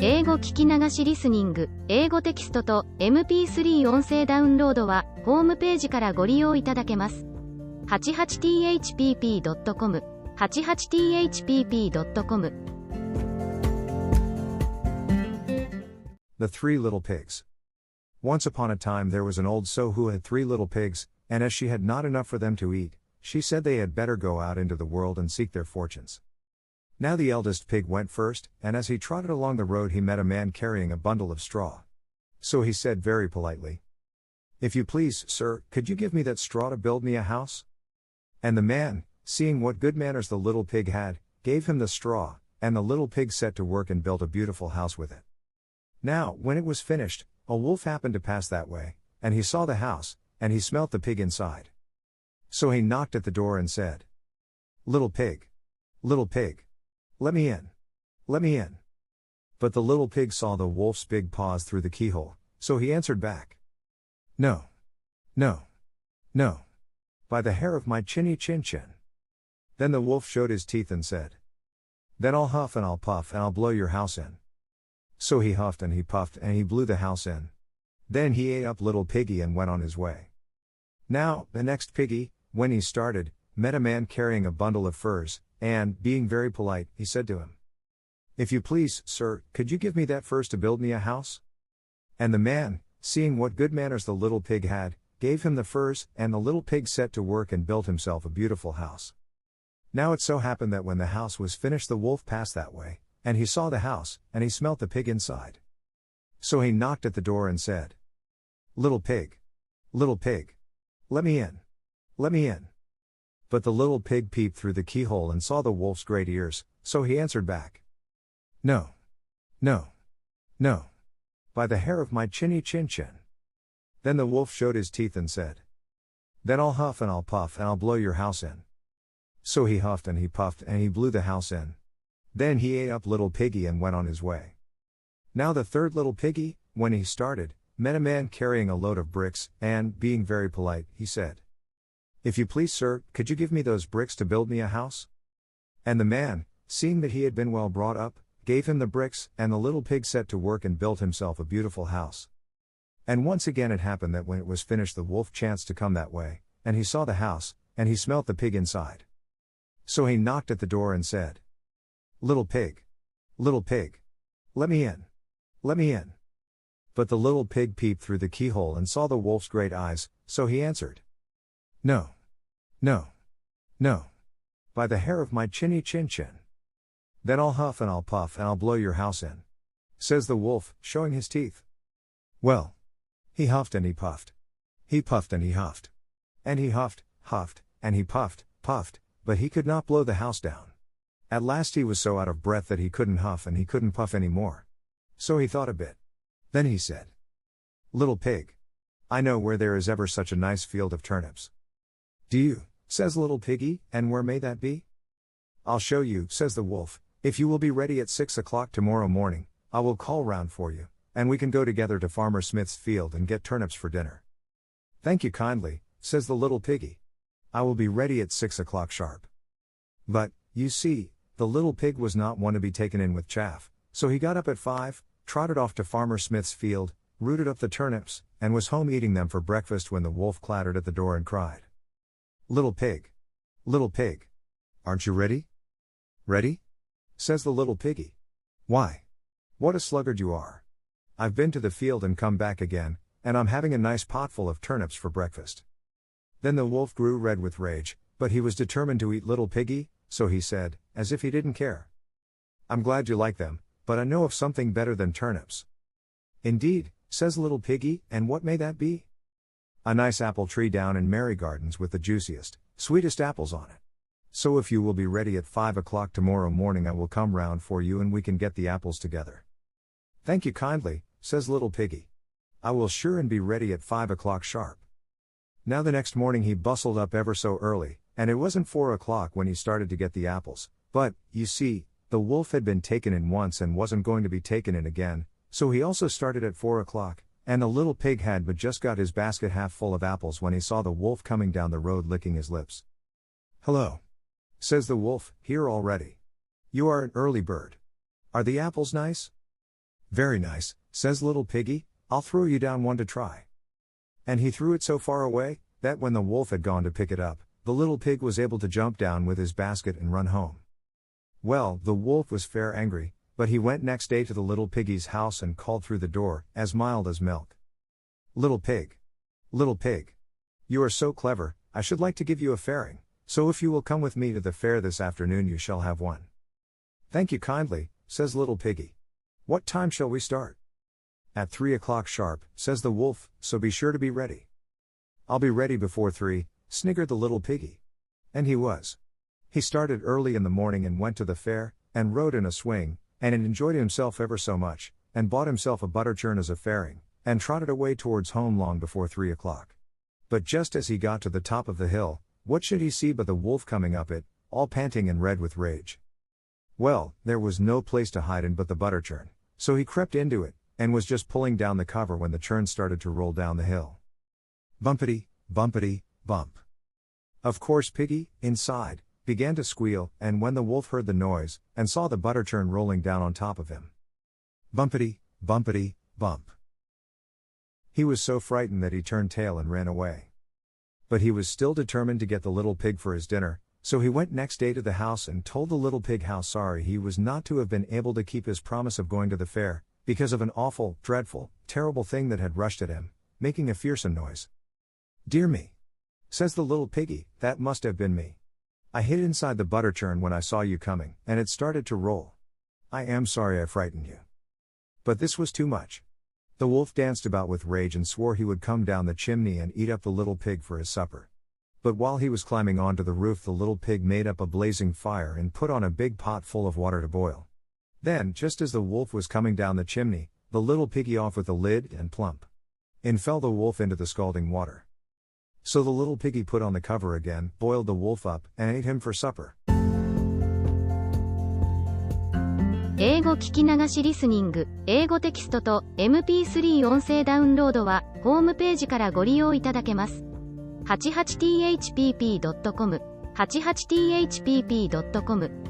英語聞き流しリスニング、英語テキストと MP3 音声ダウンロードはホームページからご利用いただけます。88thpp.com 88thpp.com The Three Little Pigs. Once upon a time there was an old sow who had 3 little pigs, and as she had not enough for them to eat, she said they had better go out into the world and seek their fortunes. Now the eldest pig went first, and as he trotted along the road he met a man carrying a bundle of straw. So he said very politely, "If you please, sir, could you give me that straw to build me a house?" And the man, seeing what good manners the little pig had, gave him the straw, and the little pig set to work and built a beautiful house with it. Now, when it was finished, a wolf happened to pass that way, and he saw the house, and he smelt the pig inside. So he knocked at the door and said, little pig, let me in, let me in." But the little pig saw the wolf's big paws through the keyhole, so he answered back, "No, no, no, by the hair of my chinny chin chin." Then the wolf showed his teeth and said, "Then I'll huff and I'll puff and I'll blow your house in." So he huffed and he puffed and he blew the house in. Then he ate up little piggy and went on his way. Now, the next piggy, when he started, met a man carrying a bundle of furs, and, being very polite, he said to him, "If you please, sir, could you give me that furs to build me a house?" And the man, seeing what good manners the little pig had, gave him the furs, and the little pig set to work and built himself a beautiful house. Now it so happened that when the house was finished the wolf passed that way, and he saw the house, and he smelt the pig inside. So he knocked at the door and said, little pig, let me in, let me in." But the little pig peeped through the keyhole and saw the wolf's great ears, so he answered back, "No, no, no, by the hair of my chinny chin chin." Then the wolf showed his teeth and said, "Then I'll huff and I'll puff and I'll blow your house in." So he huffed and he puffed and he blew the house in. Then he ate up little piggy and went on his way. Now the third little piggy, when he started, met a man carrying a load of bricks, and, being very polite, he said, "If you please, sir, could you give me those bricks to build me a house?" And the man, seeing that he had been well brought up, gave him the bricks, and the little pig set to work and built himself a beautiful house. And once again it happened that when it was finished the wolf chanced to come that way, and he saw the house, and he smelt the pig inside. So he knocked at the door and said, little pig, let me in, let me in." But the little pig peeped through the keyhole and saw the wolf's great eyes, so he answered, "No, no, no, by the hair of my chinny chin chin." "Then I'll huff and I'll puff and I'll blow your house in," says the wolf, showing his teeth. Well, he huffed and he puffed and he huffed, and he huffed, and he puffed, but he could not blow the house down. At last he was so out of breath that he couldn't huff and he couldn't puff any more. So he thought a bit. Then he said, "Little pig, I know where there is ever such a nice field of turnips." "Do you?" says little piggy, "and where may that be?" "I'll show you," says the wolf. "If you will be ready at 6 o'clock tomorrow morning, I will call round for you, and we can go together to Farmer Smith's field and get turnips for dinner." "Thank you kindly," says the little piggy. "I will be ready at 6 o'clock sharp." But, you see, the little pig was not one to be taken in with chaff, so he got up at 5, trotted off to Farmer Smith's field, rooted up the turnips, and was home eating them for breakfast when the wolf clattered at the door and cried, little pig, aren't you ready?" "Ready?" says the little piggy. "Why? What a sluggard you are. I've been to the field and come back again, and I'm having a nice potful of turnips for breakfast." Then the wolf grew red with rage, but he was determined to eat little piggy, so he said, as if he didn't care, "I'm glad you like them, but I know of something better than turnips." "Indeed," says little piggy, "and what may that be?" "A nice apple tree down in Mary Gardens with the juiciest, sweetest apples on it. So if you will be ready at 5 o'clock tomorrow morning I will come round for you and we can get the apples together." "Thank you kindly," says little piggy. "I will sure and be ready at 5 o'clock sharp." Now the next morning he bustled up ever so early, and it wasn't 4 o'clock when he started to get the apples, but, you see, the wolf had been taken in once and wasn't going to be taken in again, so he also started at 4 o'clock, and the little pig had but just got his basket half full of apples when he saw the wolf coming down the road licking his lips. "Hello," says the wolf, "here already. You are an early bird. Are the apples nice?" Very nice, says little piggy, I'll throw you down one to try. And he threw it so far away, that when the wolf had gone to pick it up, the little pig was able to jump down with his basket and run home. Well, the wolf was fair angry, but he went next day to the little piggy's house and called through the door, as mild as milk. Little pig. Little pig. You are so clever, I should like to give you a fairing, so if you will come with me to the fair this afternoon you shall have one. Thank you kindly, says little piggy. What time shall we start? At 3 o'clock sharp, says the wolf, so be sure to be ready. I'll be ready before 3, sniggered the little piggy. And he was. He started early in the morning and went to the fair, and rode in a swing, and enjoyed himself ever so much, and bought himself a butter churn as a fairing, and trotted away towards home long before 3 o'clock. But just as he got to the top of the hill, what should he see but the wolf coming up it, all panting and red with rage. Well, there was no place to hide in but the butter churn, so he crept into it, and was just pulling down the cover when the churn started to roll down the hill. Bumpity, bumpity, bump. Of course Piggy, inside, began to squeal, and when the wolf heard the noise, and saw the butter churn rolling down on top of him. Bumpity, bumpity, bump. He was so frightened that he turned tail and ran away. But he was still determined to get the little pig for his dinner, so he went next day to the house and told the little pig how sorry he was not to have been able to keep his promise of going to the fair, because of an awful, dreadful, terrible thing that had rushed at him, making a fearsome noise. Dear me, says the little piggy, that must have been me. I hid inside the butter churn when I saw you coming, and it started to roll. I am sorry I frightened you. But this was too much. The wolf danced about with rage and swore he would come down the chimney and eat up the little pig for his supper. But while he was climbing onto the roof, the little pig made up a blazing fire and put on a big pot full of water to boil. Then, just as the wolf was coming down the chimney, the little piggy off with the lid, and plump. In fell the wolf into the scalding water. So the little piggy put on the cover again, boiled the wolf up, and ate him for supper. 英語聞き流しリスニング、英語テキストと MP3 音声ダウンロードは、ホームページからご利用いただけます。88thpp.com、88thpp.com